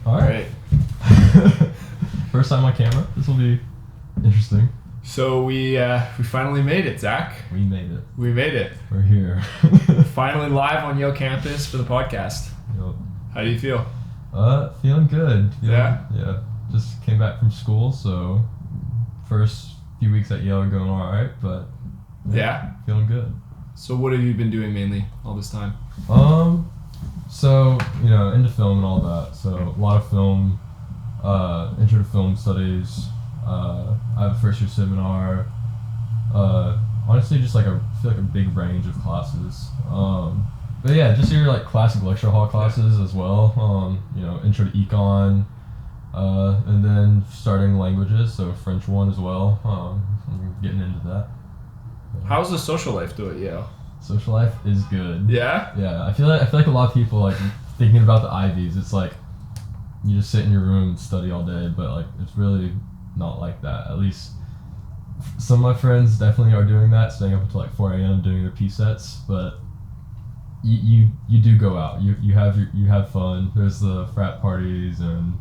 All right. First time on camera. This will be interesting. So we finally made it, Zach. We made it. We made it. We're here. Finally live on Yale campus for the podcast. Yep. How do you feel? Feeling good. Yeah? Yeah. Just came back from school, so first few weeks at Yale are going all right, but Yeah? feeling good. So what have you been doing mainly all this time? So, into film and all that. So a lot of film, intro to film studies. I have a first year seminar. Honestly, just I feel like a big range of classes. But yeah, just your classic lecture hall classes as well. Intro to econ, and then starting languages, so French 1 as well. I'm getting into that. How's the social life do at Yale? Social life is good. Yeah? Yeah, I feel like a lot of people thinking about the Ivies. It's like you just sit in your room and study all day, but it's really not like that. At least some of my friends definitely are doing that, staying up until 4 a.m. doing their P sets. But you do go out. You have fun. There's the frat parties and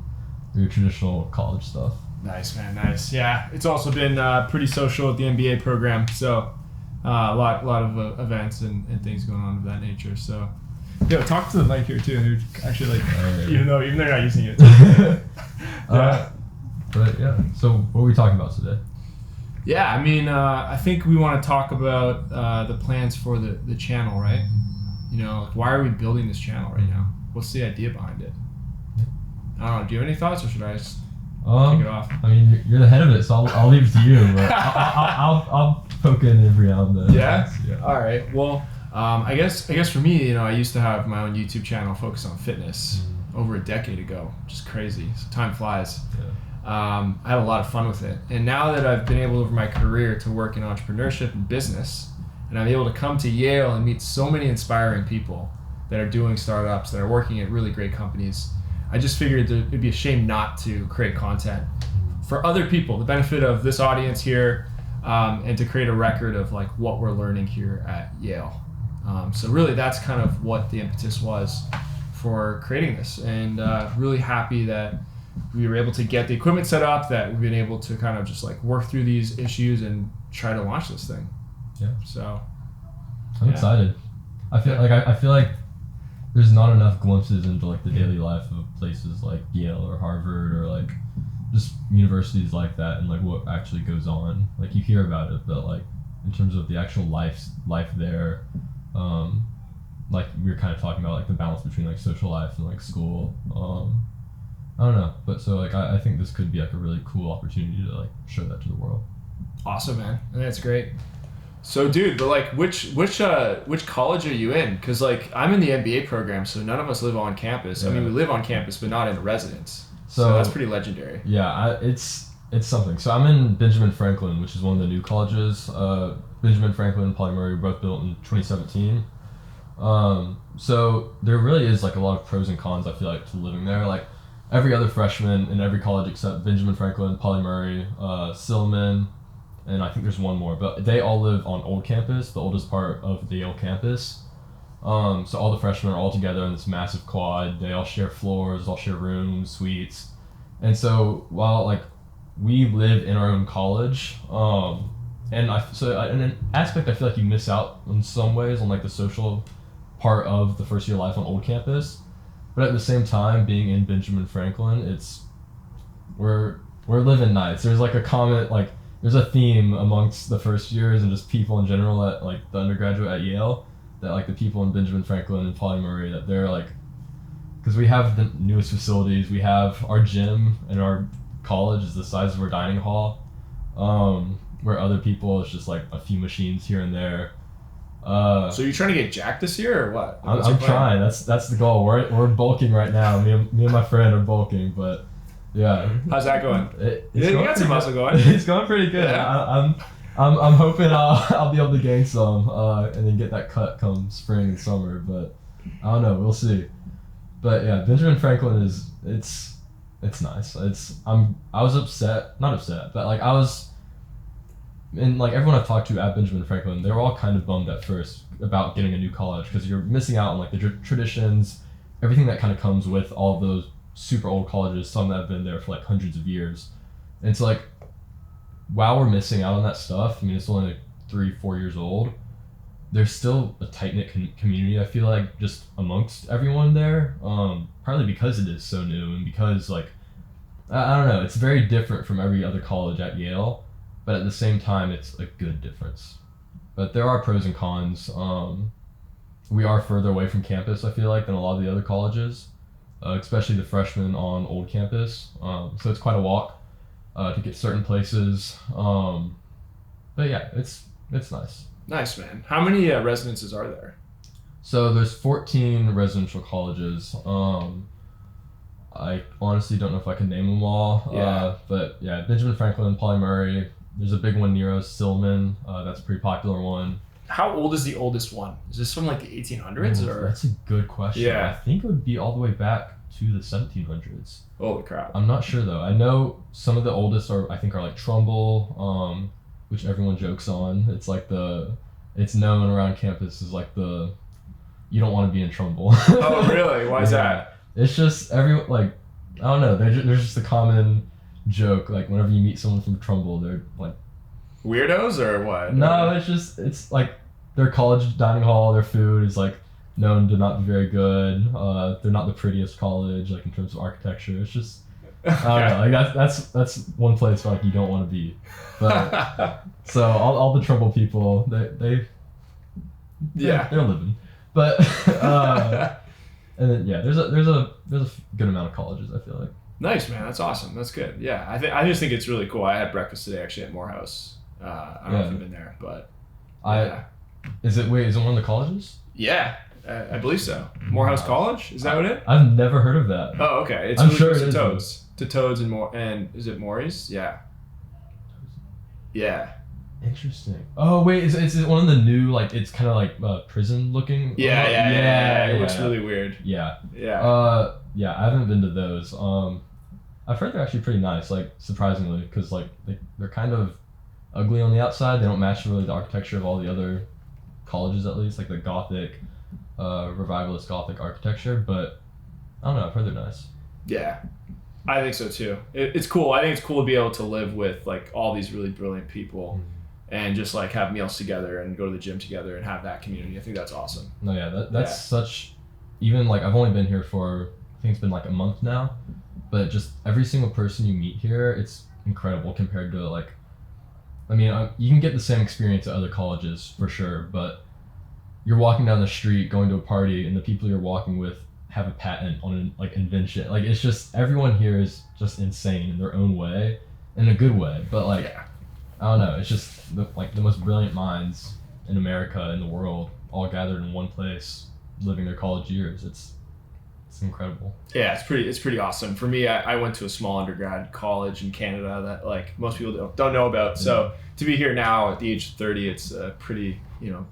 your traditional college stuff. Nice, man. Nice. Yeah, it's also been pretty social at the MBA program. So a lot of events and things going on of that nature. So, talk to the mic here too. They're actually even they're not using it. Yeah. But yeah. So what are we talking about today? Yeah, I mean, I think we want to talk about the plans for the channel, right? Why are we building this channel right now? What's the idea behind it? I don't know. Do you have any thoughts, or should I just kick it off? I mean, you're the head of it, so I'll leave it to you. But I'll poke in every now and then. Yeah? All right. Well, I guess for me, I used to have my own YouTube channel focused on fitness over a decade ago, which is crazy. So time flies. Yeah. I had a lot of fun with it. And now that I've been able over my career to work in entrepreneurship and business, and I'm able to come to Yale and meet so many inspiring people that are doing startups, that are working at really great companies, I just figured that it'd be a shame not to create content for other people, the benefit of this audience here, and to create a record of what we're learning here at Yale. So really that's kind of what the impetus was for creating this, and really happy that we were able to get the equipment set up, that we've been able to kind of just work through these issues and try to launch this thing. Yeah. So I'm excited. I feel like there's not enough glimpses into the daily life of places like Yale or Harvard or just universities like that, and what actually goes on. You hear about it, but in terms of the actual life there, we were kind of talking about the balance between social life and school. I don't know, but so I think this could be a really cool opportunity to show that to the world. Awesome, man. That's great. So, dude, but which college are you in? Because I'm in the MBA program, so none of us live on campus. Yeah. I mean, we live on campus, but not in a residence. So that's pretty legendary. Yeah, it's something. So I'm in Benjamin Franklin, which is one of the new colleges. Benjamin Franklin and Poly Murray were both built in 2017. So there really is a lot of pros and cons, I feel to living there. Every other freshman in every college except Benjamin Franklin, Poly Murray, Silliman, and I think there's one more, but they all live on Old Campus, the oldest part of the Yale campus. So all the freshmen are all together in this massive quad. They all share floors, all share rooms, suites. And so while we live in our own college, in an aspect I feel you miss out in some ways on the social part of the first year life on Old Campus. But at the same time, being in Benjamin Franklin, we're living nice. There's a comment, there's a theme amongst the first years and just people in general at the undergraduate at Yale, that the people in Benjamin Franklin and Poly Murray, that they're because we have the newest facilities. We have our gym in our college is the size of our dining hall, where other people it's just a few machines here and there. So you're trying to get jacked this year, or what? I'm trying. That's the goal. We're bulking right now. Me and my friend are bulking, but yeah. How's that going? You got some muscle going. It's going pretty good. Yeah. I'm hoping I'll be able to gain some, and then get that cut come spring and summer. But I don't know. We'll see. But yeah, Benjamin Franklin it's nice. I was not upset, but I was. And everyone I've talked to at Benjamin Franklin, they were all kind of bummed at first about getting a new college because you're missing out on the traditions, everything that kind of comes with all of those super old colleges, some that have been there for like hundreds of years. And it's like, while we're missing out on that stuff, I mean, it's only like 3-4 years old. There's still a tight-knit community, I feel like, just amongst everyone there. Partly because it is so new, and because, like, I don't know, it's very different from every other college at Yale, but at the same time, it's a good difference. But there are pros and cons. We are further away from campus, I feel like, than a lot of the other colleges, especially the freshmen on old campus. So it's quite a walk to get certain places. But yeah, it's nice. Nice, man. How many residences are there? So there's 14 residential colleges. I honestly don't know if I can name them all. Yeah. But yeah, Benjamin Franklin, Pauli Murray. There's a big one near us, Silliman. That's a pretty popular one. How old is the oldest one? Is this from like the 1800s or? That's a good question. Yeah. I think it would be all the way back to the 1700s. Holy crap. I'm not sure though. I know some of the oldest are like Trumbull, which everyone jokes on. It's like it's known around campus as like you don't want to be in Trumbull. Oh really? Why is that? It's just everyone, like, I don't know. There's just a common joke, like whenever you meet someone from Trumbull, they're like weirdos or what? No, it's like their college dining hall, their food is like known to not be very good. They're not the prettiest college, like in terms of architecture. It's just I don't know, like that's one place where like you don't want to be. But so all the Trumbull people, they're living. But and then yeah, there's a good amount of colleges, I feel like. Nice, man. That's awesome. That's good. Yeah, I just think it's really cool. I had breakfast today actually at Morehouse. I don't know if you've been there, but Is it one of the colleges? Yeah, I believe so. Morehouse College? Is that what it? I've never heard of that. Oh, okay. It's I'm really sure close it is. to Toads. To Toads and is it Maury's? Yeah. Yeah. Interesting. Oh wait, is it one of the new, like, it's kind of like prison looking? Yeah. It looks really weird. Yeah. Yeah. Yeah, I haven't been to those. I've heard they're actually pretty nice, like, surprisingly, because like they're kind of ugly on the outside. They don't match really the architecture of all the other colleges, at least, like the Gothic, revivalist Gothic architecture. But I don't know. I've heard they're nice. Yeah, I think so too. It's cool. I think it's cool to be able to live with like all these really brilliant people, and just like have meals together and go to the gym together and have that community. I think that's awesome. No, yeah, that's such. Even like I've only been here for, I think it's been like a month now, but just every single person you meet here, it's incredible compared to like. I mean, you can get the same experience at other colleges for sure, but you're walking down the street, going to a party, and the people you're walking with have a patent on an like invention. Like, it's just, everyone here is just insane in their own way, in a good way. But like, I don't know, it's just the most brilliant minds in America, in the world, all gathered in one place, living their college years. It's incredible. Yeah, it's pretty awesome. For me, I went to a small undergrad college in Canada that like most people don't know about. So to be here now at the age of 30, it's a pretty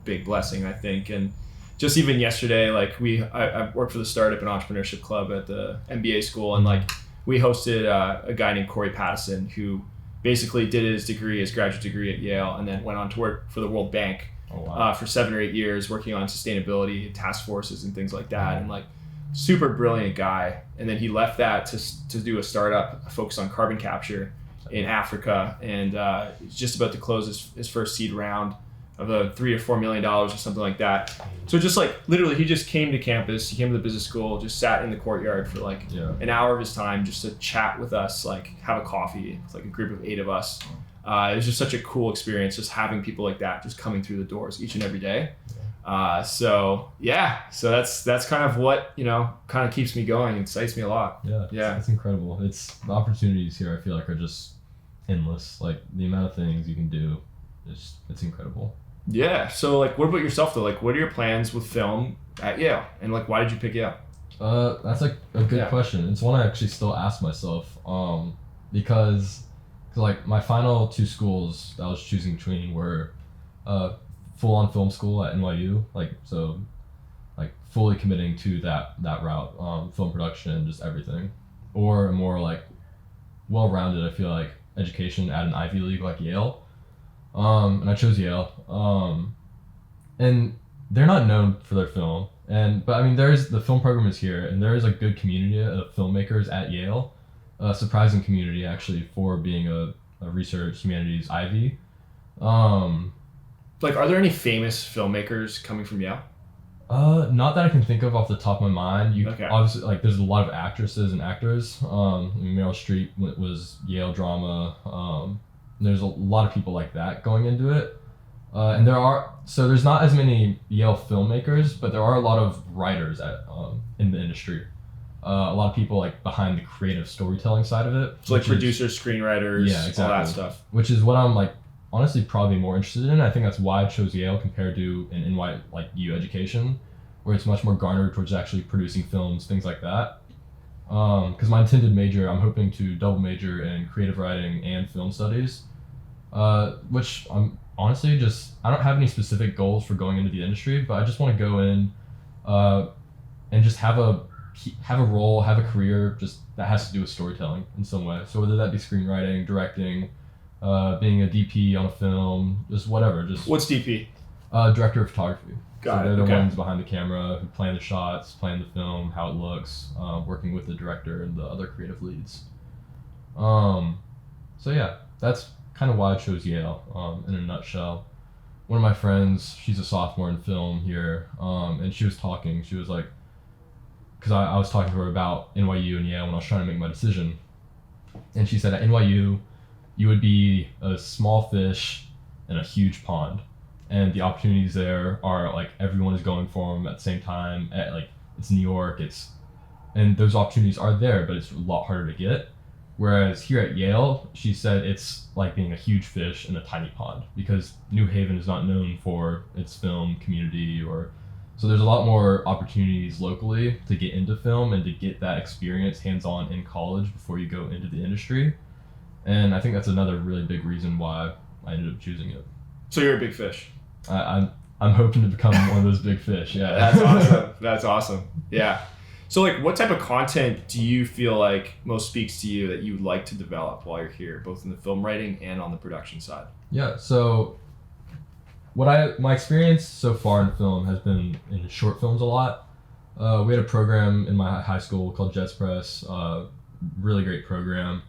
big blessing, I think. And just even yesterday, like I worked for the Startup and Entrepreneurship Club at the MBA school, and like we hosted a guy named Corey Pattison who basically did his graduate degree at Yale, and then went on to work for the World Bank for 7 or 8 years, working on sustainability task forces and things like that, and like. Super brilliant guy, and then he left that to do a startup focused on carbon capture in Africa, and he's just about to close his first seed round of $3 or $4 million or something like that. So just like literally, he just came to campus. He came to the business school, just sat in the courtyard for like an hour of his time just to chat with us, like have a coffee. It's like a group of 8 of us. It was just such a cool experience, just having people like that just coming through the doors each and every day. So that's kind of what kind of keeps me going. It excites me a lot. It's incredible. It's the opportunities here, I feel like, are just endless. Like the amount of things you can do, it's incredible. Yeah. So like, what about yourself though? Like, what are your plans with film at Yale, and like, why did you pick Yale? That's like a good question. It's one I actually still ask myself, because like my final 2 schools that I was choosing between were full-on film school at NYU, like fully committing to that route, film production, just everything, or a more like well-rounded, I feel like, education at an Ivy League like Yale, and I chose Yale, and they're not known for their film. But I mean, the film program is here, and there is a good community of filmmakers at Yale, a surprising community actually for being a research humanities Ivy. Like, are there any famous filmmakers coming from Yale? Not that I can think of off the top of my mind. Okay. Obviously, like, there's a lot of actresses and actors. I mean, Meryl Streep was Yale drama. There's a lot of people like that going into it. And there's not as many Yale filmmakers, but there are a lot of writers in the industry. A lot of people like behind the creative storytelling side of it. So like producers, screenwriters, yeah, exactly. all that stuff. Which is what I'm like honestly probably more interested in. I think that's why I chose Yale compared to an NYU education, where it's much more garnered towards actually producing films, things like that. Because my intended major, I'm hoping to double major in creative writing and film studies, which I'm honestly I don't have any specific goals for going into the industry, but I just want to go in and just have a role, have a career just that has to do with storytelling in some way. So whether that be screenwriting, directing, being a DP on a film, just whatever. What's DP? Director of photography. Got it. They're the Okay. ones behind the camera who plan the shots, plan the film, how it looks, working with the director and the other creative leads. So yeah, that's kind of why I chose Yale, in a nutshell. One of my friends, she's a sophomore in film here, and she was like, because I was talking to her about NYU and Yale when I was trying to make my decision, and she said at NYU, you would be a small fish in a huge pond, and the opportunities there are like everyone is going for them at the same time. It's New York, and those opportunities are there, but it's a lot harder to get. Whereas here at Yale, she said it's like being a huge fish in a tiny pond, because New Haven is not known for its film community, so there's a lot more opportunities locally to get into film and to get that experience hands-on in college before you go into the industry. And I think that's another really big reason why I ended up choosing it. So you're a big fish. I'm hoping to become one of those big fish. Yeah. That's awesome. That's awesome. Yeah. So like, what type of content do you feel like most speaks to you that you would like to develop while you're here, both in the film writing and on the production side? Yeah. So my experience so far in film has been in short films a lot. We had a program in my high school called Jets Press, really great program,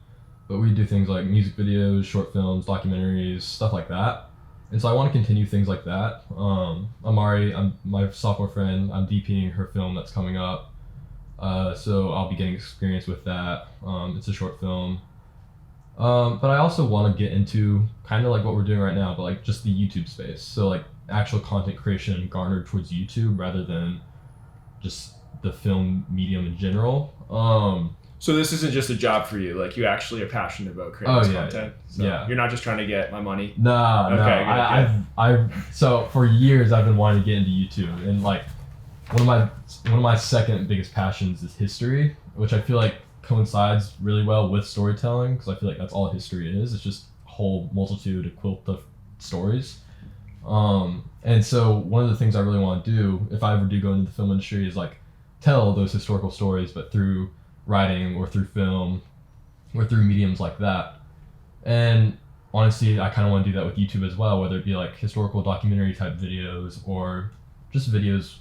but we do things like music videos, short films, documentaries, stuff like that. And so I want to continue things like that. Amari, my sophomore friend, I'm DPing her film that's coming up. So I'll be getting experience with that. It's a short film. But I also want to get into kind of like what we're doing right now, but like just the YouTube space. So like actual content creation garnered towards YouTube rather than just the film medium in general. So this isn't just a job for you. Like, you actually are passionate about creating this content. So yeah. You're not just trying to get my money. No. So for years I've been wanting to get into YouTube, and like one of my second biggest passions is history, which I feel like coincides really well with storytelling, because I feel like that's all history is. It's just a whole multitude, a quilt of stories. And so one of the things I really want to do, if I ever do go into the film industry, is like tell those historical stories, but through writing or through film or through mediums like that. And honestly, I kind of want to do that with YouTube as well, whether it be like historical documentary type videos or just videos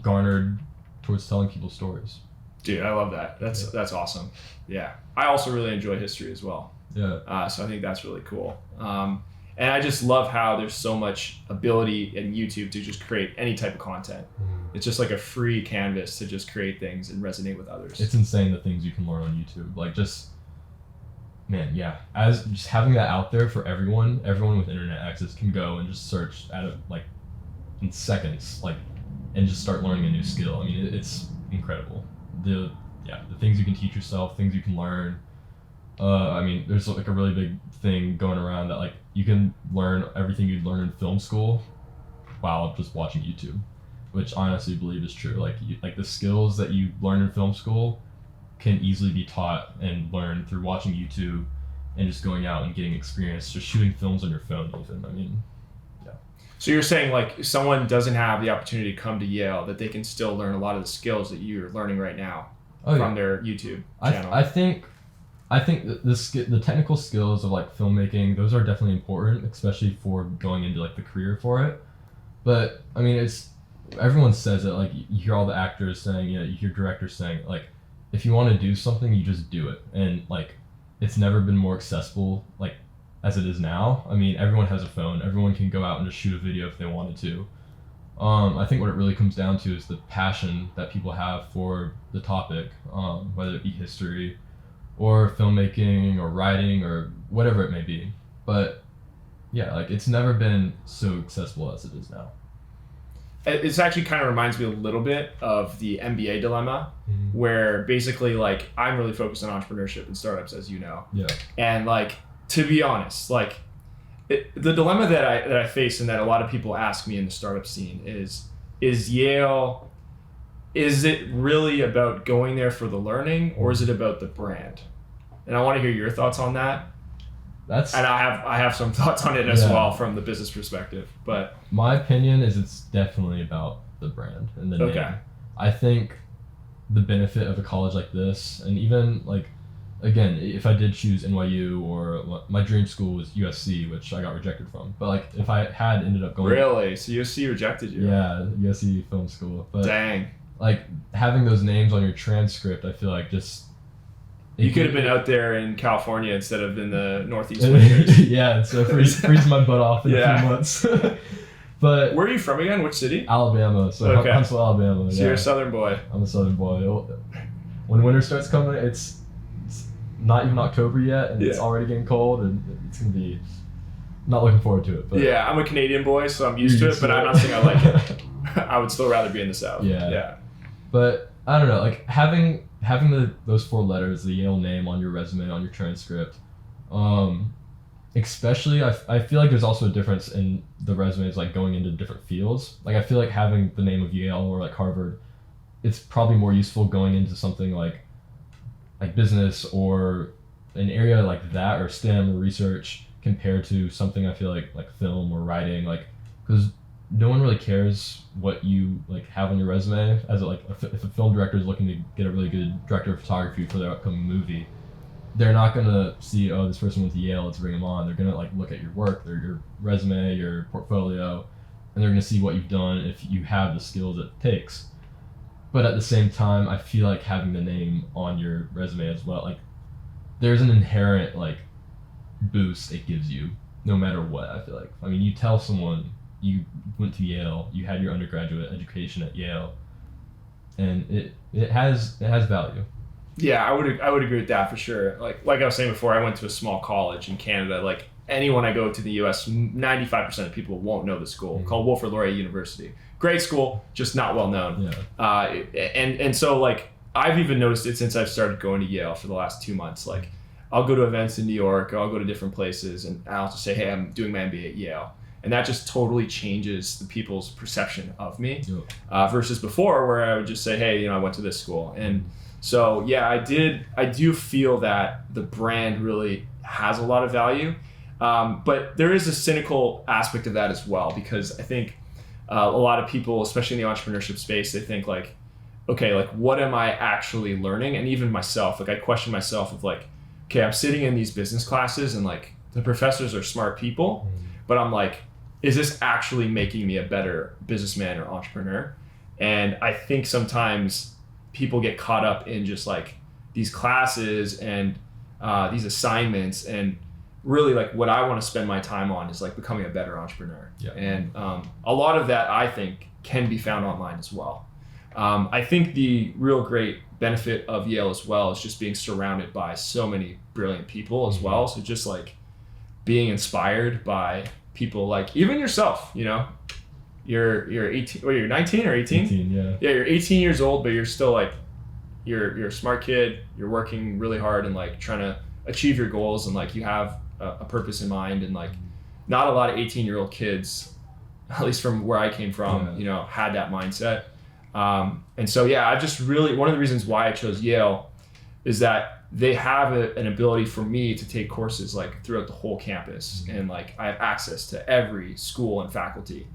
garnered towards telling people stories. Dude, I love that. That's awesome. Yeah. I also really enjoy history as well. Yeah. So I think that's really cool. And I just love how there's so much ability in YouTube to just create any type of content. It's just like a free canvas to just create things and resonate with others. It's insane the things you can learn on YouTube. Like as just having that out there for everyone with internet access can go and just search at it like in seconds, like, and just start learning a new skill. I mean, it's incredible. The things you can teach yourself, things you can learn. I mean, there's like a really big thing going around that like you can learn everything you'd learn in film school while just watching YouTube, which I honestly believe is true. Like the skills that you learn in film school can easily be taught and learned through watching YouTube and just going out and getting experience, just shooting films on your phone even. I mean, yeah. So you're saying like if someone doesn't have the opportunity to come to Yale, that they can still learn a lot of the skills that you're learning right now from their YouTube channel? I think the technical skills of like filmmaking, those are definitely important, especially for going into like the career for it. But I mean, everyone says it, like you hear all the actors saying, you hear directors saying, like, if you want to do something, you just do it. And like, it's never been more accessible, like, as it is now. I mean, everyone has a phone. Everyone can go out and just shoot a video if they wanted to. I think what it really comes down to is the passion that people have for the topic, whether it be history or filmmaking or writing or whatever it may be. But yeah, like, it's never been so accessible as it is now. It's actually kind of reminds me a little bit of the MBA dilemma, where basically, like, I'm really focused on entrepreneurship and startups, as you know. Yeah. And like, to be honest, like, the dilemma that I face and that a lot of people ask me in the startup scene is Yale, is it really about going there for the learning, or is it about the brand? And I want to hear your thoughts on that. And I have some thoughts on it as well from the business perspective. But my opinion is it's definitely about the brand and the name. I think the benefit of a college like this, and even like, again, if I did choose NYU, or my dream school was USC, which I got rejected from. But like, if I had ended up going, really, so USC rejected you? Yeah, USC Film School. But dang, like, having those names on your transcript, I feel like just. You could have been out there in California instead of in the Northeast winters. Yeah, so freeze my butt off in a few months. But where are you from again? Which city? Alabama. So Huntsville, Alabama. So you're a Southern boy. I'm a Southern boy. When winter starts coming, it's not even October yet, and it's already getting cold, and it's gonna be. Not looking forward to it. But yeah, I'm a Canadian boy, so I'm used to it. But I'm not saying I like it. I would still rather be in the South. Yeah. But I don't know, like having those 4 letters, the Yale name on your resume, on your transcript, especially I feel like there's also a difference in the resumes, like going into different fields. Like, I feel like having the name of Yale or like Harvard, it's probably more useful going into something like business or an area like that, or STEM or research, compared to something I feel like film or writing, like, because no one really cares what you like have on your resume. As if a film director is looking to get a really good director of photography for their upcoming movie, they're not gonna see, oh, this person went to Yale, let's bring them on. They're gonna like look at your work, your resume, your portfolio, and they're gonna see what you've done, if you have the skills it takes. But at the same time, I feel like having the name on your resume as well, like, there's an inherent like boost it gives you, no matter what. I feel like, I mean, you tell someone you went to Yale, you had your undergraduate education at Yale, and it has value. Yeah, I would agree with that for sure. Like I was saying before, I went to a small college in Canada. Like, anyone I go to the US, 95% of people won't know the school, called Wilfrid Laurier University. Great school, just not well known. Yeah. And so, like, I've even noticed it since I've started going to Yale for the last 2 months. Like, I'll go to events in New York, or I'll go to different places, and I'll just say, hey, I'm doing my MBA at Yale. And that just totally changes the people's perception of me, versus before, where I would just say, hey, I went to this school. And so, yeah, I do feel that the brand really has a lot of value. But there is a cynical aspect of that as well, because I think a lot of people, especially in the entrepreneurship space, they think like, okay, like, what am I actually learning? And even myself, like, I question myself of like, okay, I'm sitting in these business classes and like the professors are smart people, but I'm like, is this actually making me a better businessman or entrepreneur? And I think sometimes people get caught up in just like these classes and these assignments, and really like what I want to spend my time on is like becoming a better entrepreneur. Yeah. And a lot of that, I think, can be found online as well. I think the real great benefit of Yale as well is just being surrounded by so many brilliant people as well. So just like being inspired by people like even yourself, you're 18, or you're 19 or 18? 18, yeah. Yeah, you're 18 years old, but you're still like, you're a smart kid. You're working really hard and like trying to achieve your goals, and like you have a purpose in mind. And like, not a lot of 18-year-old kids, at least from where I came from, had that mindset. And so, yeah, I just really, one of the reasons why I chose Yale is that they have an ability for me to take courses like throughout the whole campus, and like I have access to every school and faculty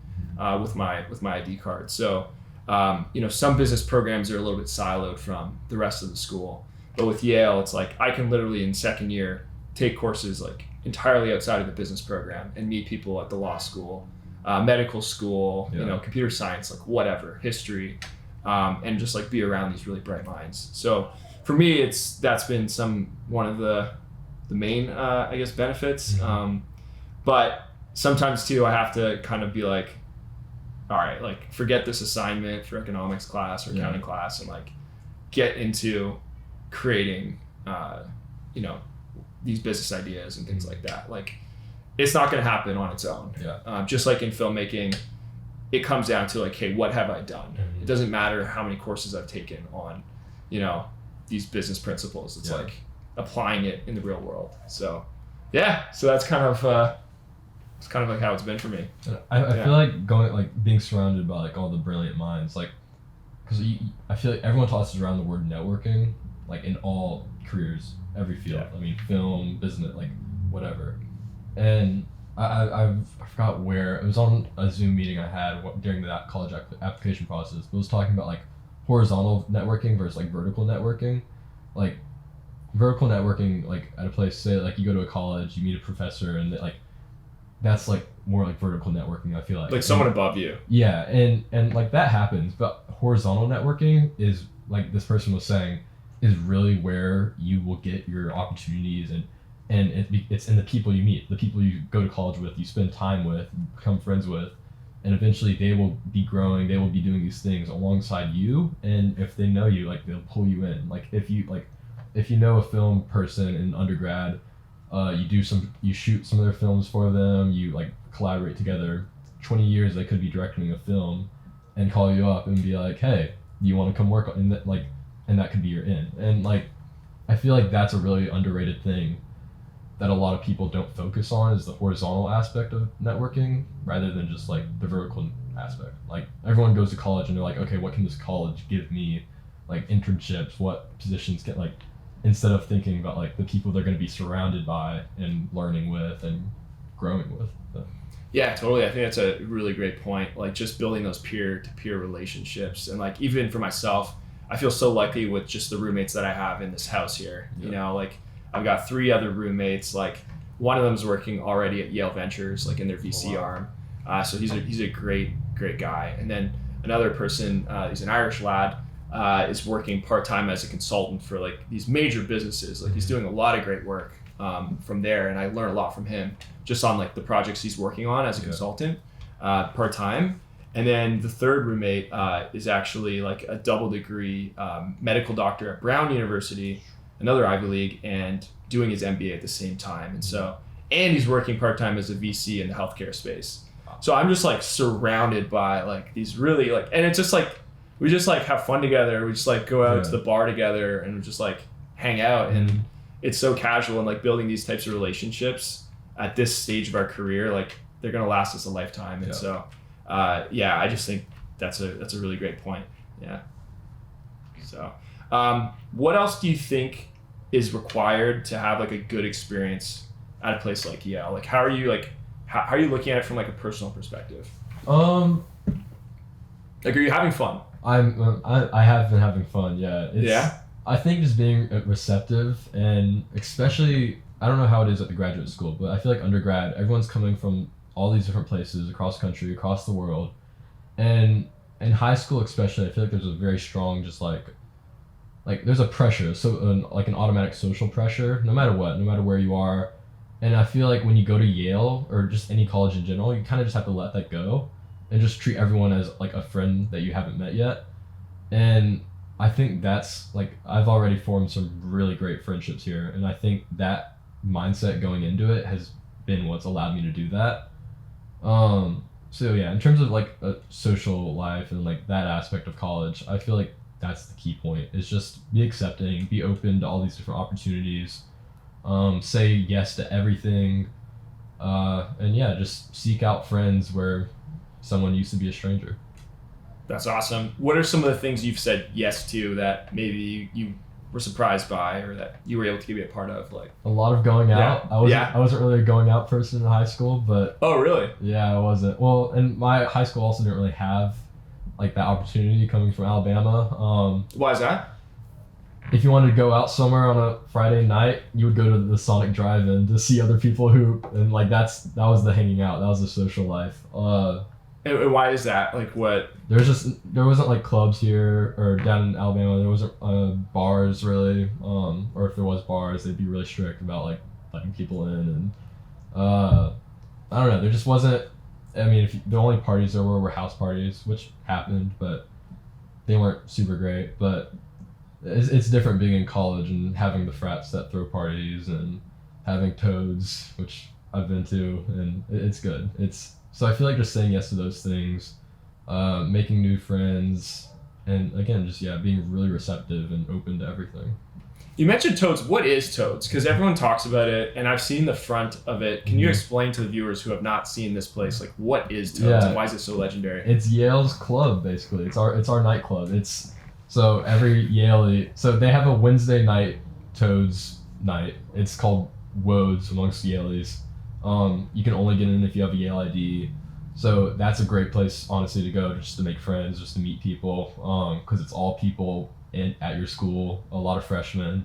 with my ID card. So some business programs are a little bit siloed from the rest of the school, but with Yale, it's like I can literally in second year take courses like entirely outside of the business program and meet people at the law school medical school, Yeah. computer science, like whatever, history, and just like be around these really bright minds. So for me, that's been one of the main, I guess, benefits. Mm-hmm. But sometimes too, I have to kind of be like, all right, like forget this assignment for economics class or accounting class and like get into creating, these business ideas and things like that. Like it's not going to happen on its own. Yeah. Just like in filmmaking, it comes down to like, hey, what have I done? Mm-hmm. It doesn't matter how many courses I've taken on, these business principles. It's like applying it in the real world. So so that's kind of like how it's been for me. I feel like being surrounded by like all the brilliant minds, like, because I feel like everyone tosses around the word networking, like in all careers, every field. Yeah. I mean, film, business, like whatever. And I forgot where it was on a Zoom meeting I had during that college application process. But it was talking about like horizontal networking versus like vertical networking. Like vertical networking, like at a place, say like you go to a college, you meet a professor, and like that's like more like vertical networking. I feel like someone above you. Yeah, and like that happens, but horizontal networking is, like this person was saying, is really where you will get your opportunities, and it's in the people you meet, the people you go to college with, you spend time with, become friends with, and eventually they will be growing, they will be doing these things alongside you, and if they know you, like they'll pull you in. Like if you know a film person in undergrad, you shoot some of their films for them, you like collaborate together. 20 years they could be directing a film and call you up and be like, hey, do you want to come work in that, like, and that could be your in. And like I feel like that's a really underrated thing that a lot of people don't focus on, is the horizontal aspect of networking rather than just like the vertical aspect. Like everyone goes to college and they're like, okay, what can this college give me, like internships, what positions can, like, instead of thinking about like the people they're going to be surrounded by and learning with and growing with. So. Yeah, totally. I think that's a really great point. Like just building those peer-to-peer relationships. And like even for myself, I feel so lucky with just the roommates that I have in this house here. Yeah. Like I've got 3 other roommates. Like one of them's working already at Yale Ventures, like in their VC arm. So he's a great guy. And then another person, he's an Irish lad, is working part-time as a consultant for like these major businesses. Like he's doing a lot of great work from there, and I learn a lot from him just on like the projects he's working on as a consultant part-time. And then the third roommate is actually like a double degree medical doctor at Brown University, another Ivy League, and doing his MBA at the same time. And he's working part-time as a VC in the healthcare space. So I'm just like surrounded by like these really like, and it's just like we just like have fun together. We just like go out to the bar together and just like hang out, and it's so casual. And like building these types of relationships at this stage of our career, like they're gonna last us a lifetime. And so I just think that's a really great point. Yeah. So what else do you think is required to have like a good experience at a place like Yale? Like how are you looking at it from like a personal perspective? Like, are you having fun? I have been having fun. Yeah. I think just being receptive, and especially, I don't know how it is at the graduate school, but I feel like undergrad, everyone's coming from all these different places across the country, across the world, and in high school especially, I feel like there's a very strong just like there's a pressure, so like an automatic social pressure, no matter where you are. And I feel like when you go to Yale or just any college in general, you kind of just have to let that go and just treat everyone as like a friend that you haven't met yet. And I think that's like, I've already formed some really great friendships here, and I think that mindset going into it has been what's allowed me to do that. So yeah, in terms of like a social life and like that aspect of college, I feel like that's the key point, is just be accepting, be open to all these different opportunities, say yes to everything, and yeah, just seek out friends where someone used to be a stranger. That's awesome. What are some of the things you've said yes to that maybe you were surprised by, or that you were able to be a part of? Like a lot of going out. I wasn't really a going out person in high school, but oh really? Yeah, I wasn't. Well, and my high school also didn't really have like that opportunity, coming from Alabama. Why is that? if you wanted to go out somewhere on a Friday night, you would go to the Sonic Drive-In to see other people hoop, and like that was the hanging out. That was the social life. And why is that? Like what? There wasn't like clubs here or down in Alabama. There wasn't bars really, or if there was bars, they'd be really strict about like letting people in, and I don't know. There just wasn't. I mean, the only parties there were house parties, which happened, but they weren't super great. But it's different being in college and having the frats that throw parties and having toads, which I've been to, and it's good. So I feel like just saying yes to those things, making new friends, and again, just being really receptive and open to everything. You mentioned Toads. What is Toads? Because everyone talks about it, and I've seen the front of it. Can you explain to the viewers who have not seen this place, like what is Toads and why is it so legendary? It's Yale's club, basically. It's our nightclub. So every Yale, so they have a Wednesday night Toads night. It's called WODS amongst Yaleys. You can only get in if you have a Yale ID. So that's a great place, honestly, to go just to make friends, just to meet people, because it's all people at your school, a lot of freshmen.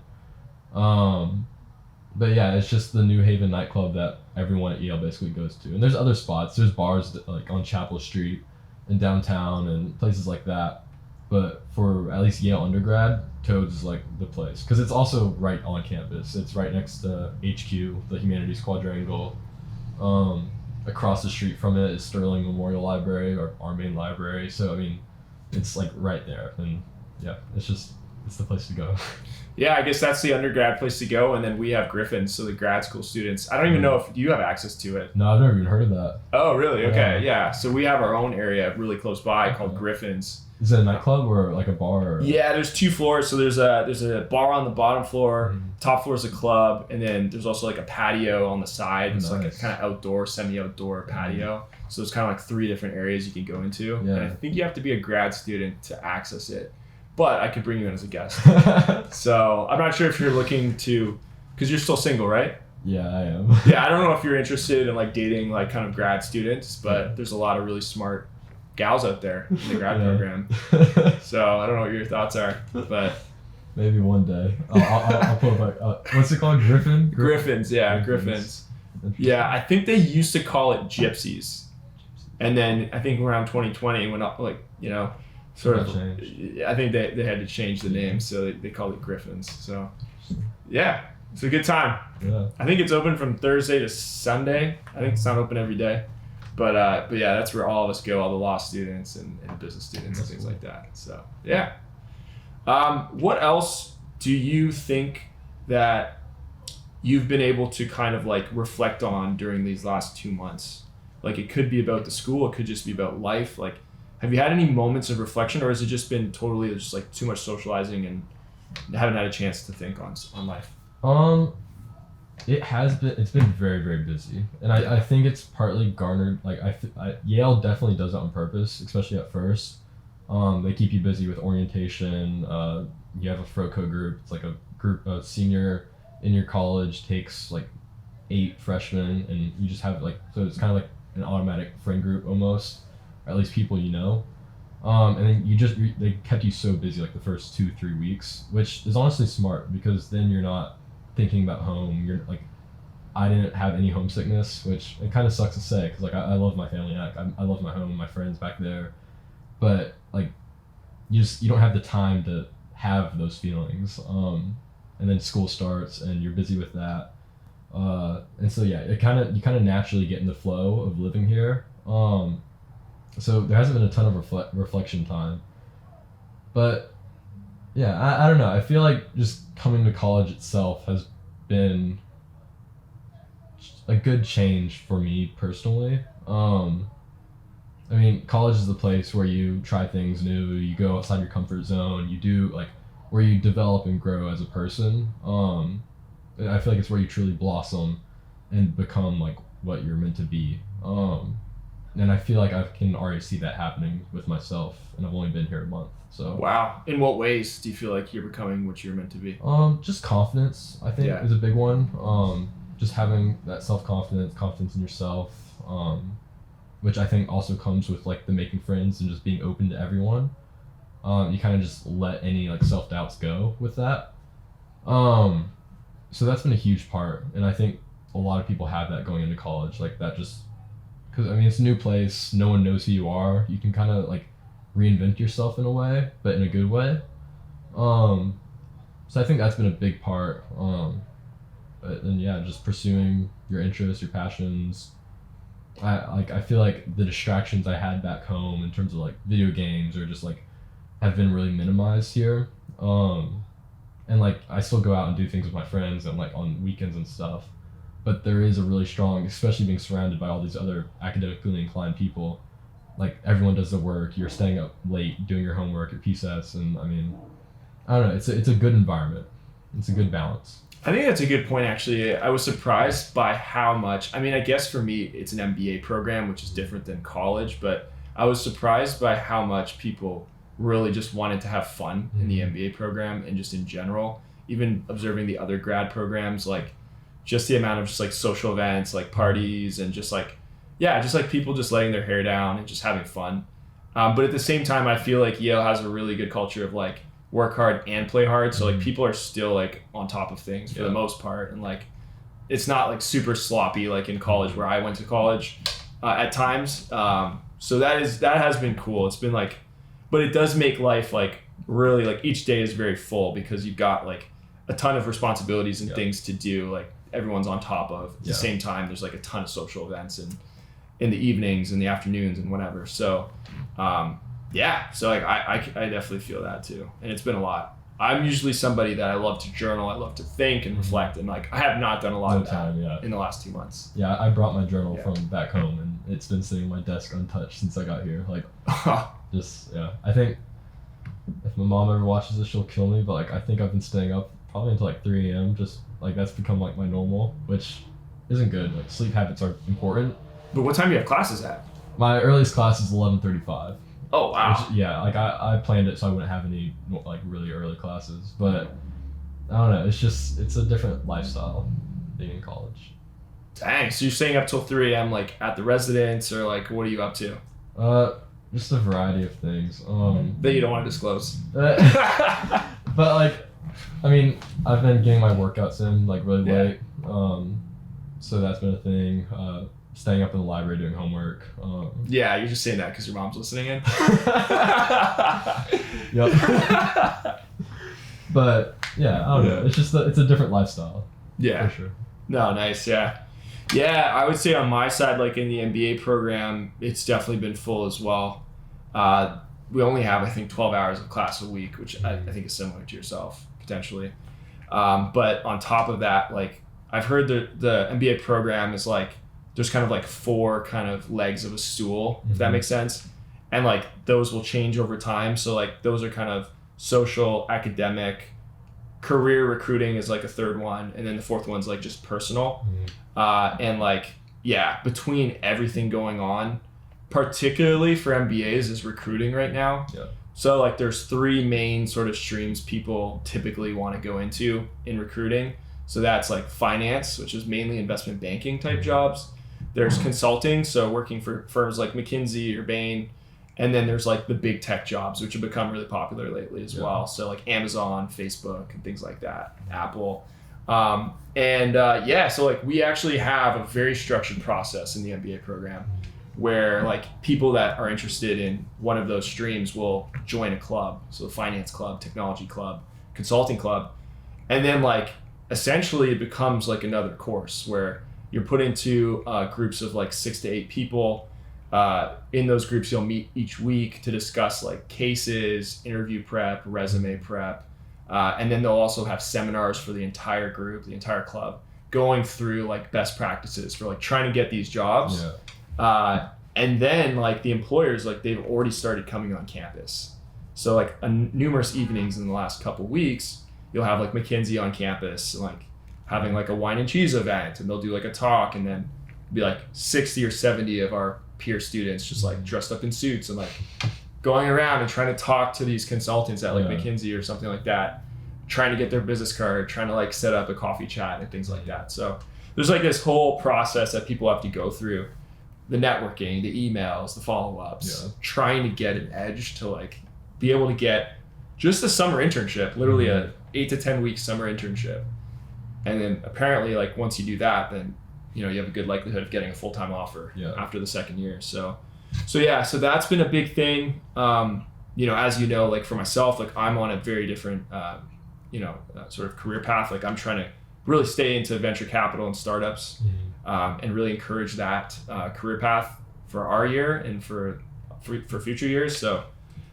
But yeah, it's just the New Haven nightclub that everyone at Yale basically goes to. And there's other spots. There's bars like on Chapel Street in downtown and places like that. But for at least Yale undergrad, Toads is like the place. Because it's also right on campus. It's right next to HQ, the Humanities Quadrangle. Across the street from it is Sterling Memorial Library, or our main library. So, I mean, it's like right there. And yeah, it's the place to go. Yeah, I guess that's the undergrad place to go, and then we have Griffins, so the grad school students. I don't even know if you have access to it. No, I've never even heard of that. Oh, really? Okay, yeah. So we have our own area really close by called Griffins. Is it a nightclub or like a bar? Or? Yeah, there's 2 floors. So there's a bar on the bottom floor, top floor is a club, and then there's also like a patio on the side. It's like a kind of outdoor, semi-outdoor patio. So there's kind of like 3 different areas you can go into. Yeah. And I think you have to be a grad student to access it. But I could bring you in as a guest. So I'm not sure if you're looking to, because you're still single, right? Yeah, I am. Yeah, I don't know if you're interested in like dating like kind of grad students, but there's a lot of really smart gals out there in the grad program. So I don't know what your thoughts are, but maybe one day I'll put like what's it called? Griffins, yeah, Griffins. Yeah, I think they used to call it gypsies, and then I think around 2020 it went up like sort of. I think they had to change the name, so they called it Griffins. So yeah, it's a good time. Yeah. I think it's open from Thursday to Sunday. I think it's not open every day. But yeah, that's where all of us go, all the law students and business students and things like that. So yeah. What else do you think that you've been able to kind of like reflect on during these last 2 months? Like it could be about the school, it could just be about life. Like, have you had any moments of reflection, or has it just been totally just like too much socializing and haven't had a chance to think on life? It's been very, very busy, and I think it's partly garnered, like Yale definitely does it on purpose, especially at first. They keep you busy with orientation. You have a FROCO group. It's like a group, a senior in your college takes like 8 freshmen, and you just have so it's kind of like an automatic friend group almost, or at least people you know. And then they kept you so busy like the first 2-3 weeks, which is honestly smart, because then you're not thinking about home. You're like, I didn't have any homesickness, which it kind of sucks to say, because like I love my family, I love my home, my friends back there, but like you don't have the time to have those feelings. And then school starts and you're busy with that, and so yeah, you kind of naturally get in the flow of living here. So there hasn't been a ton of reflection time, but yeah, I don't know. I feel like just coming to college itself has been a good change for me personally. I mean, college is the place where you try things new, you go outside your comfort zone, you do where you develop and grow as a person. I feel like it's where you truly blossom and become like what you're meant to be. And I feel like I can already see that happening with myself, and I've only been here a month. So wow. In what ways do you feel like you're becoming what you're meant to be? Just confidence, I think, is a big one. Just having that confidence in yourself, which I think also comes with like the making friends and just being open to everyone. You kind of just let any like self-doubts go with that. So that's been a huge part, and I think a lot of people have that going into college, like that just because I mean it's a new place, no one knows who you are. You can kind of like reinvent yourself in a way, but in a good way. So I think that's been a big part. But then yeah, just pursuing your interests, your passions. I feel like the distractions I had back home in terms of like video games or just like have been really minimized here. And like I still go out and do things with my friends and like on weekends and stuff. But there is a really strong, especially being surrounded by all these other academically inclined people. Like everyone does the work. You're staying up late doing your homework at PSETs, and I mean, I don't know. It's a good environment. It's a good balance. I think that's a good point, actually. I was surprised by how much, I mean, I guess for me, it's an MBA program, which is different than college, but I was surprised by how much people really just wanted to have fun in the MBA program and just in general. Even observing the other grad programs, like just the amount of just like social events, like parties, and just like, yeah, just like people just letting their hair down and just having fun. But at the same time, I feel like Yale has a really good culture of like work hard and play hard. So like people are still like on top of things for the most part. And like, it's not like super sloppy like in college where I went to college at times. So that has been cool. It's been like, but it does make life like really like each day is very full because you've got like a ton of responsibilities and things to do. Like everyone's on top of at the same time. There's like a ton of social events and in the evenings and the afternoons and whatever. So, so like I definitely feel that too. And it's been a lot. I'm usually somebody that I love to journal. I love to think and reflect. And like, I have not done a lot of that in the last 2 months. Yeah. I brought my journal from back home and it's been sitting on my desk untouched since I got here. Like I think if my mom ever watches this, she'll kill me. But like, I think I've been staying up probably until like 3 a.m. Just like that's become like my normal, which isn't good. Like sleep habits are important. But what time do you have classes at? My earliest class is 11:35. Oh, wow. Which, like I planned it so I wouldn't have any like really early classes, but I don't know. It's a different lifestyle being in college. Dang. So you're staying up till 3 a.m. like at the residence or like what are you up to? Just a variety of things. That you don't want to disclose. But like, I mean, I've been getting my workouts in like really late. So that's been a thing. Staying up in the library doing homework. Yeah, you're just saying that because your mom's listening in. Yep. But yeah, I don't know. It's just it's a different lifestyle. Yeah. For sure. No, nice. Yeah. Yeah, I would say on my side, like in the MBA program, it's definitely been full as well. We only have, I think, 12 hours of class a week, which I think is similar to yourself, potentially. But on top of that, like I've heard the MBA program is like, there's kind of like 4 kind of legs of a stool, if that makes sense. And like those will change over time. So like those are kind of social, academic, career recruiting is like a third one. And then the fourth one's like just personal. And like, between everything going on, particularly for MBAs is recruiting right now. Yeah. So like there's 3 main sort of streams people typically want to go into in recruiting. So that's like finance, which is mainly investment banking type jobs. There's consulting, so working for firms like McKinsey or Bain. And then there's like the big tech jobs, which have become really popular lately as well. So like Amazon, Facebook, and things like that, Apple. So like we actually have a very structured process in the MBA program where like people that are interested in one of those streams will join a club. So a finance club, technology club, consulting club. And then like essentially it becomes like another course where you're put into groups of like 6 to 8 people. In those groups, you'll meet each week to discuss like cases, interview prep, resume prep. And then they'll also have seminars for the entire group, the entire club, going through like best practices for like trying to get these jobs. And then like the employers, like they've already started coming on campus. So like numerous evenings in the last couple weeks, you'll have like McKinsey on campus, like having like a wine and cheese event, and they'll do like a talk, and then be like 60 or 70 of our peer students just like dressed up in suits and like going around and trying to talk to these consultants at like McKinsey or something like that, trying to get their business card, trying to like set up a coffee chat and things like that. So there's like this whole process that people have to go through, the networking, the emails, the follow-ups, trying to get an edge to like be able to get just a summer internship, literally a 8 to 10 week summer internship. And then apparently like once you do that, then, you know, you have a good likelihood of getting a full-time offer after the second year. So that's been a big thing. You know, as you know, like for myself, like I'm on a very different, sort of career path. Like I'm trying to really stay into venture capital and startups, and really encourage that career path for our year and for future years. So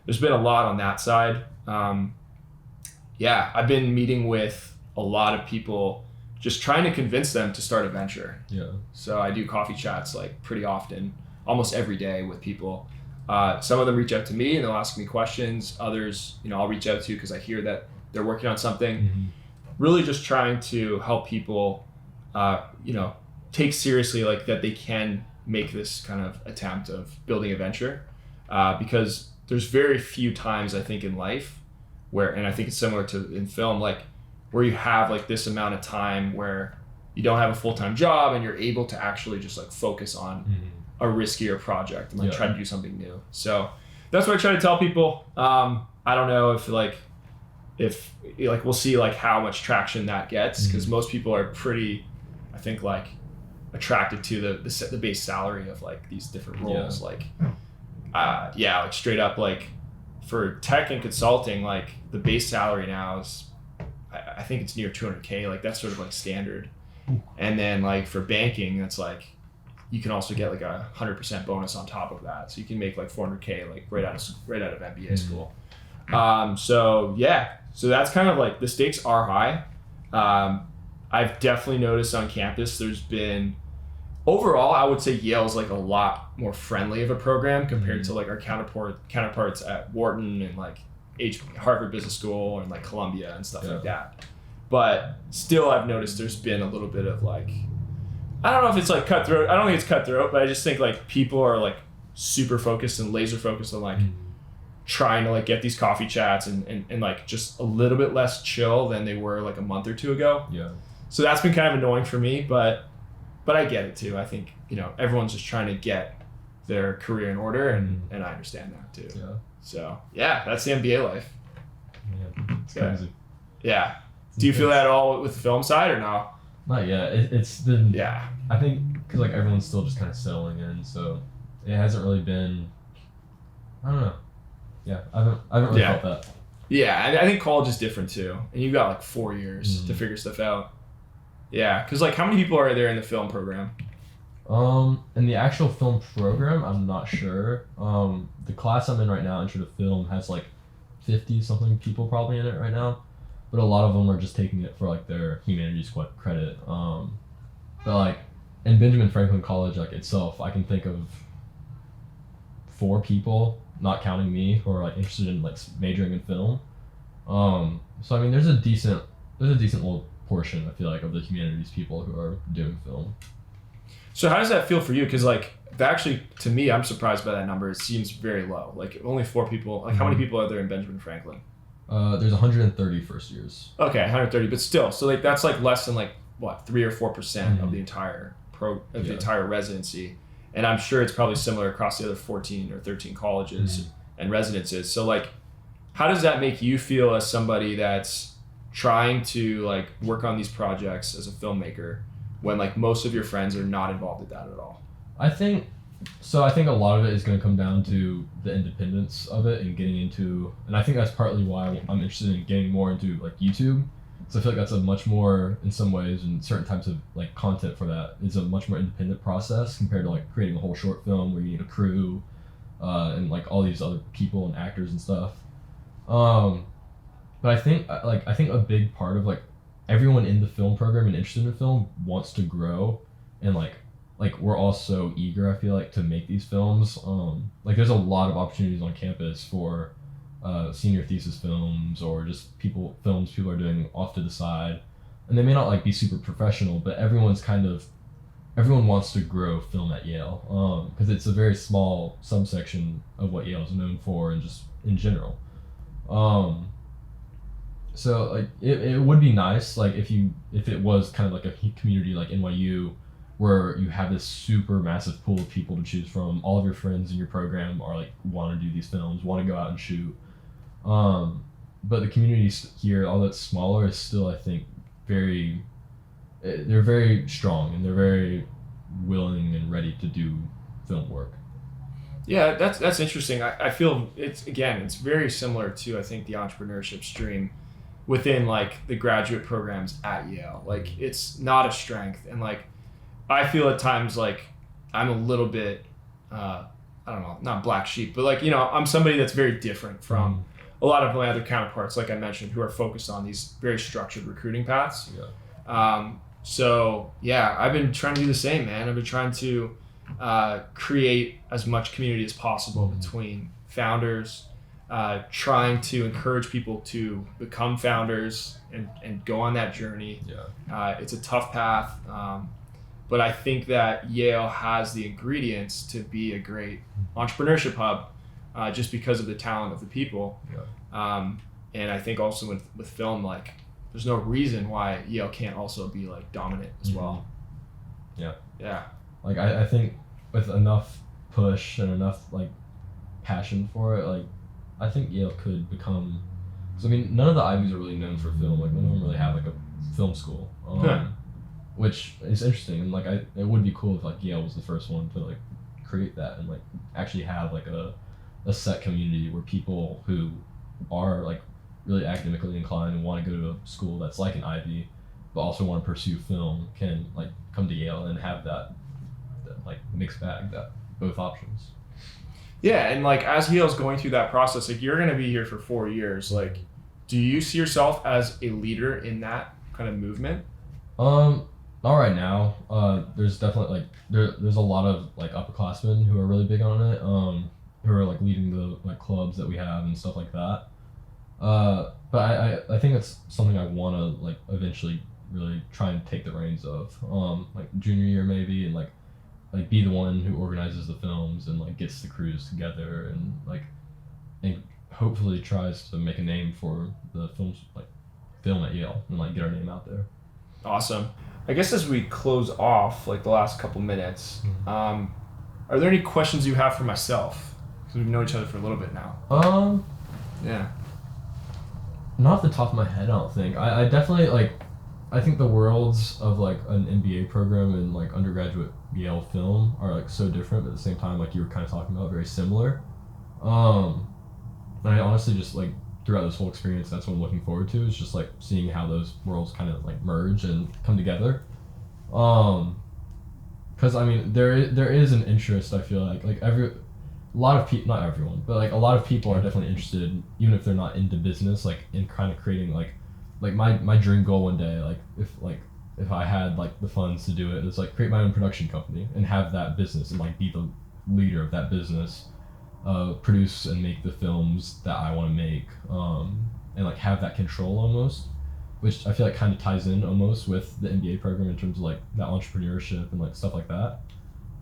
there's been a lot on that side. I've been meeting with a lot of people, just trying to convince them to start a venture. Yeah. So I do coffee chats like pretty often, almost every day with people. Some of them reach out to me and they'll ask me questions. Others, you know, I'll reach out to because I hear that they're working on something. Really just trying to help people, take seriously like that they can make this kind of attempt of building a venture, because there's very few times I think in life where, and I think it's similar to in film, like where you have like this amount of time where you don't have a full-time job and you're able to actually just like focus on a riskier project and like try to do something new. So that's what I try to tell people. I don't know if we'll see like how much traction that gets, because most people are pretty, I think, like attracted to the base salary of like these different roles. Like straight up, like for tech and consulting, like the base salary now is, I think it's near 200K. Like that's sort of like standard. And then like for banking, that's like, you can also get like 100% bonus on top of that. So you can make like 400K like right out of MBA school. So that's kind of like, the stakes are high. I've definitely noticed on campus there's been, overall I would say Yale's like a lot more friendly of a program compared to like our counterparts at Wharton and like Harvard Business School and like Columbia and stuff like that. But still I've noticed there's been a little bit of like, I don't know if it's like cutthroat. I don't think it's cutthroat, but I just think like people are like super focused and laser focused on like trying to like get these coffee chats and like just a little bit less chill than they were like a month or two ago. Yeah. So that's been kind of annoying for me, but I get it too. I think, you know, everyone's just trying to get their career in order, and I understand that too. Yeah. So that's the MBA life. Yeah, it's crazy. Yeah. Do you feel that at all with the film side or no? Not yet. It's been. Yeah. I think because like everyone's still just kind of settling in, so it hasn't really been. I don't know. Yeah, I haven't really felt that. Yeah, I think college is different too, and you've got like 4 years to figure stuff out. Yeah, because like how many people are there in the film program? In the actual film program, I'm not sure. The class I'm in right now, Intro to Film, has like 50 something people probably in it right now, but a lot of them are just taking it for like their humanities credit. But like in Benjamin Franklin College, like itself, I can think of 4 people, not counting me, who are like interested in like majoring in film. So I mean, there's a decent little portion, I feel like, of the humanities people who are doing film. So how does that feel for you? Because like, actually, to me, I'm surprised by that number. It seems very low. Like only 4 people. Like how many people are there in Benjamin Franklin? There's 130 first years. Okay, 130, but still, so like that's like less than like what 3 or 4% of the entire the entire residency. And I'm sure it's probably similar across the other 14 or 13 colleges and residences. So like, how does that make you feel as somebody that's trying to like work on these projects as a filmmaker when like most of your friends are not involved with that at all? I think a lot of it is going to come down to the independence of it and getting into, and I think that's partly why I'm interested in getting more into like YouTube. So I feel like that's a much more, in some ways, and certain types of like content for that, is a much more independent process compared to like creating a whole short film where you need a crew and like all these other people and actors and stuff. But I think a big part of like everyone in the film program and interested in film wants to grow, and like we're all so eager, I feel like, to make these films. Like there's a lot of opportunities on campus for senior thesis films, or just films people are doing off to the side, and they may not like be super professional, but everyone wants to grow film at Yale, because it's a very small subsection of what Yale is known for, and just in general. So like it would be nice like if it was kind of like a community like NYU, where you have this super massive pool of people to choose from. All of your friends in your program are like want to do these films, want to go out and shoot. but the communities here, although it's smaller, is still, I think, they're very strong, and they're very willing and ready to do film work. Yeah, that's interesting. I feel it's very similar to, I think, the entrepreneurship stream within like the graduate programs at Yale. Like, it's not a strength, and like I feel at times like I'm a little bit I don't know, not black sheep, but like, I'm somebody that's very different from a lot of my other counterparts, like I mentioned, who are focused on these very structured recruiting paths. So yeah, I've been trying to do the same, man. I've been trying to create as much community as possible between founders, trying to encourage people to become founders and go on that journey. It's a tough path, but I think that Yale has the ingredients to be a great entrepreneurship hub, just because of the talent of the people. And I think also with film, like, there's no reason why Yale can't also be like dominant as well. Yeah. Like, I think with enough push and enough like passion for it, like I think Yale could become, because I mean, none of the Ivies are really known for film. Like, none of them really have like a film school, which is interesting. And like, it would be cool if like Yale was the first one to like create that and like actually have like a set community where people who are like really academically inclined and want to go to a school that's like an Ivy, but also want to pursue film, can like come to Yale and have that like mixed bag, that both options. Yeah, and like as Yale's going through that process, like you're going to be here for 4 years. Like, do you see yourself as a leader in that kind of movement? Not right now. There's definitely like there's a lot of like upperclassmen who are really big on it. Who are like leading the like clubs that we have and stuff like that. But I think that's something I want to like eventually really try and take the reins of. Like junior year maybe, and like be the one who organizes the films and like gets the crews together and hopefully tries to make a name for the film at Yale and like get our name out there. Awesome. I guess as we close off like the last couple minutes, are there any questions you have for myself? Because we've known each other for a little bit now. Yeah. Not off the top of my head, I don't think. I definitely like. I think the worlds of like an MBA program and like undergraduate Yale film are like so different, but at the same time, like you were kind of talking about, very similar. And I honestly just like throughout this whole experience, that's what I'm looking forward to, is just like seeing how those worlds kind of like merge and come together. Because I mean, there is an interest. I feel like a lot of people, not everyone, but like a lot of people are definitely interested, even if they're not into business, like in kind of creating like my dream goal one day, like if I had like the funds to do it, is like create my own production company and have that business and like be the leader of that business, produce and make the films that I want to make, and like have that control almost, which I feel like kind of ties in almost with the MBA program in terms of like that entrepreneurship and like stuff like that.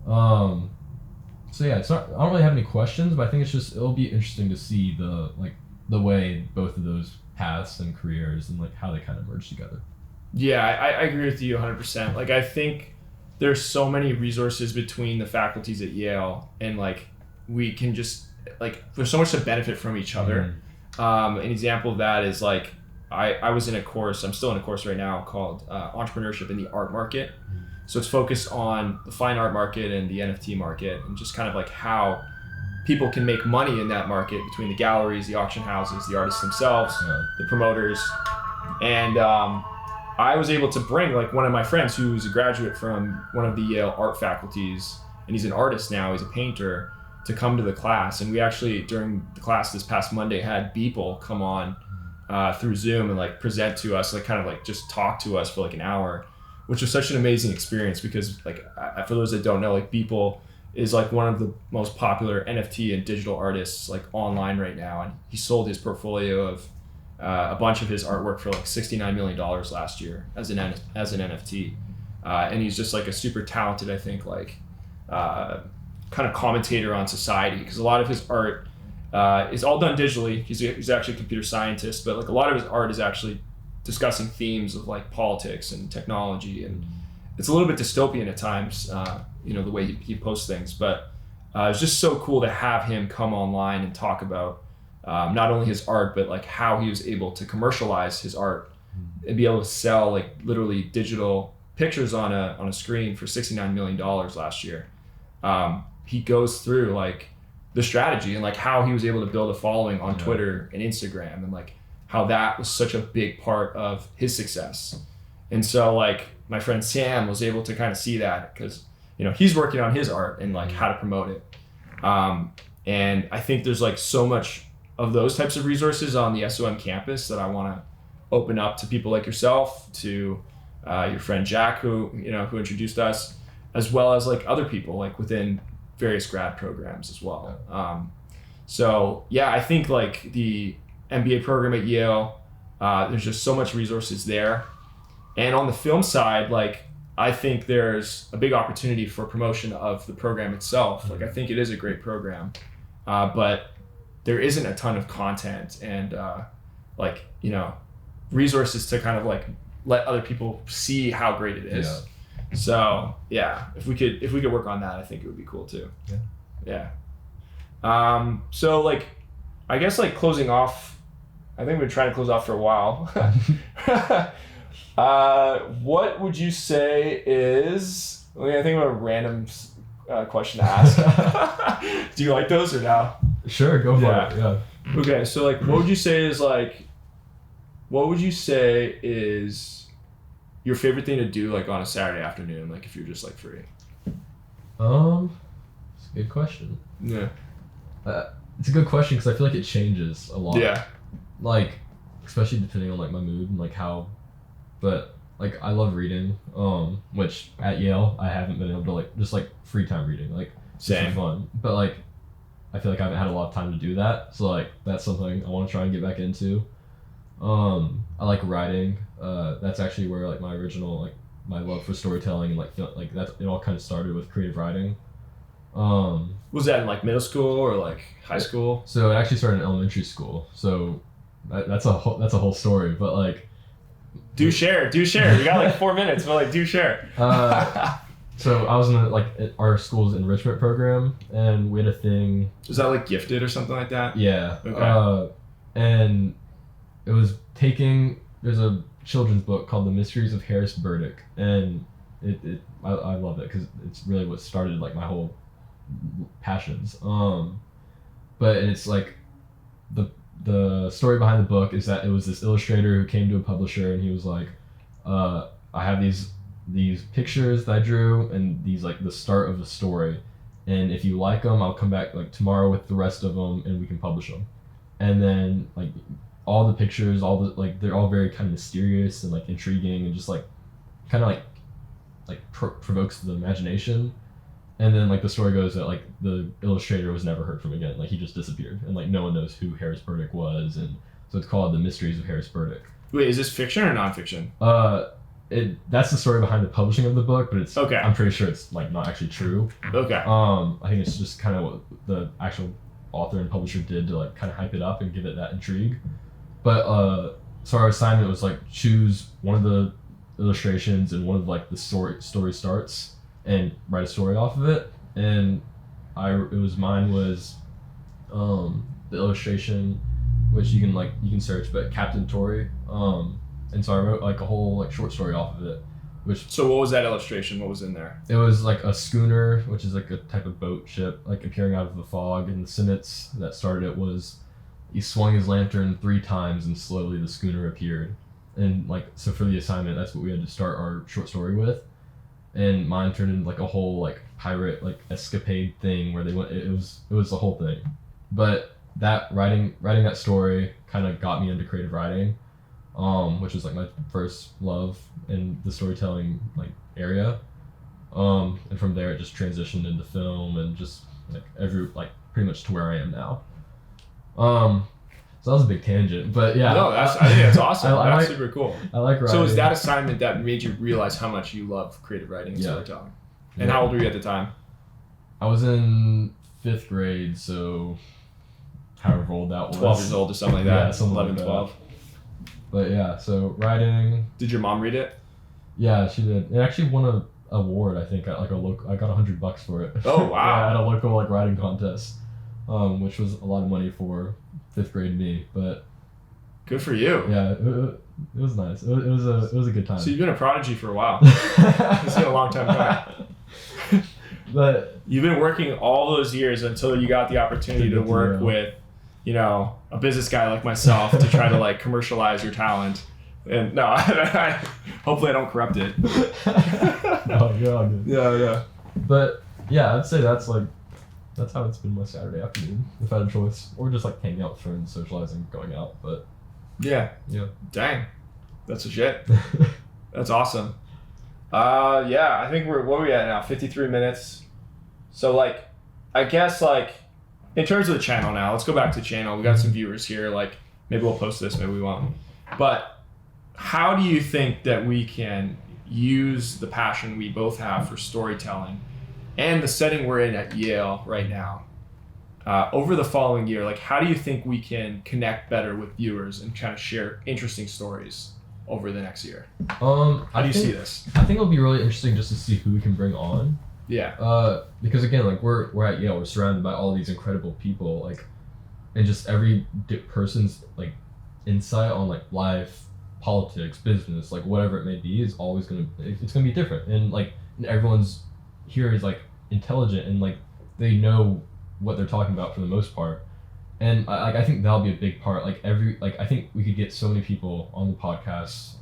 So yeah, I don't really have any questions, but I think it'll be interesting to see the way both of those paths and careers and like how they kind of merge together. Yeah, I agree with you 100%. Like, I think there's so many resources between the faculties at Yale, and like we can just like there's so much to benefit from each other. An example of that is like I was in a course, I'm still in a course right now called Entrepreneurship in the Art Market. So it's focused on the fine art market and the NFT market, and just kind of like how people can make money in that market between the galleries, the auction houses, the artists themselves, the promoters. And I was able to bring like one of my friends who's a graduate from one of the Yale art faculties, and he's an artist now, he's a painter, to come to the class. And we actually, during the class this past Monday, had Beeple come on through Zoom and like present to us, like kind of like just talk to us for like an hour, which was such an amazing experience because like for those that don't know, like Beeple is like one of the most popular NFT and digital artists like online right now, and he sold his portfolio of a bunch of his artwork for like $69 million last year as an NFT, and he's just like a super talented, I think, like kind of commentator on society, because a lot of his art is all done digitally. He's actually a computer scientist, but like a lot of his art is actually discussing themes of like politics and technology, and it's a little bit dystopian at times, the way he posts things, but it's just so cool to have him come online and talk about not only his art, but like how he was able to commercialize his art and be able to sell like literally digital pictures on a screen for $69 million last year. He goes through like the strategy and like how he was able to build a following on Twitter and Instagram, and like how that was such a big part of his success. And so like my friend Sam was able to kind of see that because, you know, he's working on his art and like how to promote it. And I think there's like so much of those types of resources on the SOM campus that I want to open up to people like yourself, to your friend Jack, who introduced us, as well as like other people like within various grad programs as well. So yeah, I think like the MBA program at Yale, there's just so much resources there. And on the film side, like I think there's a big opportunity for promotion of the program itself. Like I think it is a great program, but there isn't a ton of content and like, you know, resources to kind of like let other people see how great it is. So yeah, if we could work on that, I think it would be cool too. Yeah. So like, I guess like closing off, I think we've been trying to close off for a while. What would you say is, I think of a random question to ask. Do you like those or no? Sure, go for it. Yeah. Okay, so like, what would you say is your favorite thing to do like on a Saturday afternoon, like if you're just like free? It's a good question. Yeah. It's a good question because I feel like it changes a lot. Yeah. Like, especially depending on like my mood and like how, but like I love reading, which at Yale I haven't been able to like just like free time reading, like just for fun. But like I feel like I haven't had a lot of time to do that, so like that's something I want to try and get back into. I like writing. That's actually where like my original like my love for storytelling and like that it all kind of started with creative writing. Was that in like middle school or like high school? So it actually started in elementary school. So that's a whole story. But like, do share. We got like 4 minutes, but like do share. So I was in our school's enrichment program, and we had a thing. Was that like gifted or something like that? Yeah. Okay. And it was there's a children's book called The Mysteries of Harris Burdick, and I love it because it's really what started like my whole passions. But it's like the story behind the book is that it was this illustrator who came to a publisher and he was like, I have these pictures that I drew and these like the start of the story, and if you like them, I'll come back like tomorrow with the rest of them and we can publish them. And then like all the pictures, they're all very kind of mysterious and like intriguing and just like kind of like provokes the imagination. And then like the story goes that like the illustrator was never heard from again. Like he just disappeared, and like no one knows who Harris Burdick was, and so it's called The Mysteries of Harris Burdick. Wait, is this fiction or nonfiction? That's the story behind the publishing of the book, but it's okay. I'm pretty sure it's like not actually true. Okay. I think it's just kind of what the actual author and publisher did to like kind of hype it up and give it that intrigue. But so our assignment was like choose one of the illustrations and one of like the story starts and write a story off of it. And mine was the illustration, which you can search, but Captain Tory. And so I wrote like a whole like short story off of it. So what was that illustration? What was in there? It was like a schooner, which is like a type of boat ship, like appearing out of the fog. And the sentence that started it was, he swung his lantern 3 times and slowly the schooner appeared. And like, so for the assignment, that's what we had to start our short story with. And mine turned into like a whole like pirate like escapade thing where they went. It was the whole thing. But that writing that story kind of got me into creative writing, which was like my first love in the storytelling like area. And from there it just transitioned into film and just like pretty much to where I am now. So that was a big tangent, but yeah. No, I think that's awesome. That's super cool. I like writing. So was that assignment that made you realize how much you love creative writing and storytelling? And how old were you at the time? I was in 5th grade, so however old that was. 12 years old or something like that. Yeah, something 11, like 12. But yeah, so writing. Did your mom read it? Yeah, she did. It actually won an award, I think, at like I got $100 for it. Oh wow! Yeah, at a local like writing contest. which was a lot of money for 5th grade me, but good for you. Yeah, it was nice. It was a good time. So you've been a prodigy for a while. It's been a long time coming. But you've been working all those years until you got the opportunity to work with, a business guy like myself to try to like commercialize your talent. And no, hopefully I don't corrupt it. No, you're all good. Yeah. But yeah, I'd say that's how it's been my Saturday afternoon, if I had a choice, or just like hanging out with friends, socializing, going out. But yeah. Dang, that's legit. That's awesome. I think what are we at now? 53 minutes. So like, I guess like, in terms of the channel now, let's go back to the channel. We got some viewers here. Like, maybe we'll post this, maybe we won't. But how do you think that we can use the passion we both have for storytelling and the setting we're in at Yale right now over the following year? Like, how do you think we can connect better with viewers and kind of share interesting stories over the next year? How do you see this? I think it'll be really interesting just to see who we can bring on. Yeah. Because again, like we're at Yale, we're surrounded by all these incredible people, like, and just every person's like insight on like life, politics, business, like whatever it may be, is always it's gonna be different. And like everyone's here is like intelligent and like they know what they're talking about for the most part. And I think that'll be a big part. Like I think we could get so many people on the podcast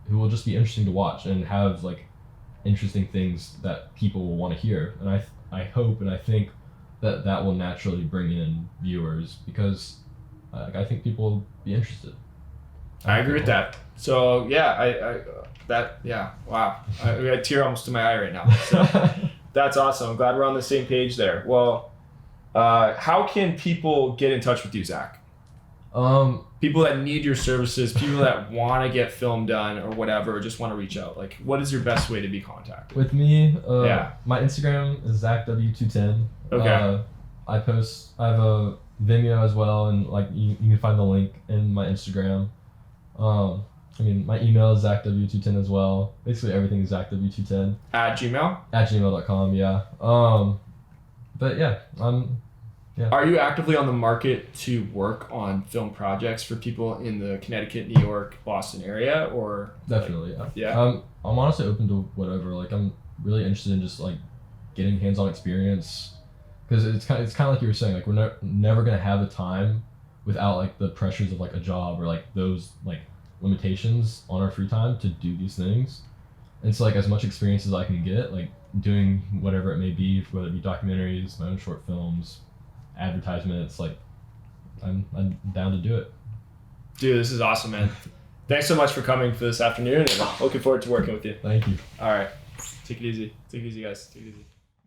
who will just be interesting to watch and have like interesting things that people will want to hear. And I hope and I think that will naturally bring in viewers because I think people will be interested. I agree with that. So yeah, wow. I got a tear almost in my eye right now. So that's awesome. I'm glad we're on the same page there. Well, how can people get in touch with you, Zach? People that need your services, people that want to get film done or whatever, or just want to reach out. Like, what is your best way to be contacted? With me, my Instagram is ZachW210. Okay. I have a Vimeo as well, and like you can find the link in my Instagram. My email is ZachW210 as well. Basically everything is ZachW210. At Gmail? At gmail.com, yeah. But yeah, yeah. Are you actively on the market to work on film projects for people in the Connecticut, New York, Boston area, or? Definitely, like, yeah. I'm honestly open to whatever. Like, I'm really interested in just like getting hands-on experience, because it's kind of like you were saying. Like, we're never gonna have the time without like the pressures of like a job or like those like limitations on our free time to do these things. And so like as much experience as I can get, like doing whatever it may be, whether it be documentaries, my own short films, advertisements, like I'm down to do it. Dude, this is awesome, man. Thanks so much for coming for this afternoon, and looking forward to working with you. Thank you. All right. Take it easy. Take it easy, guys. Take it easy.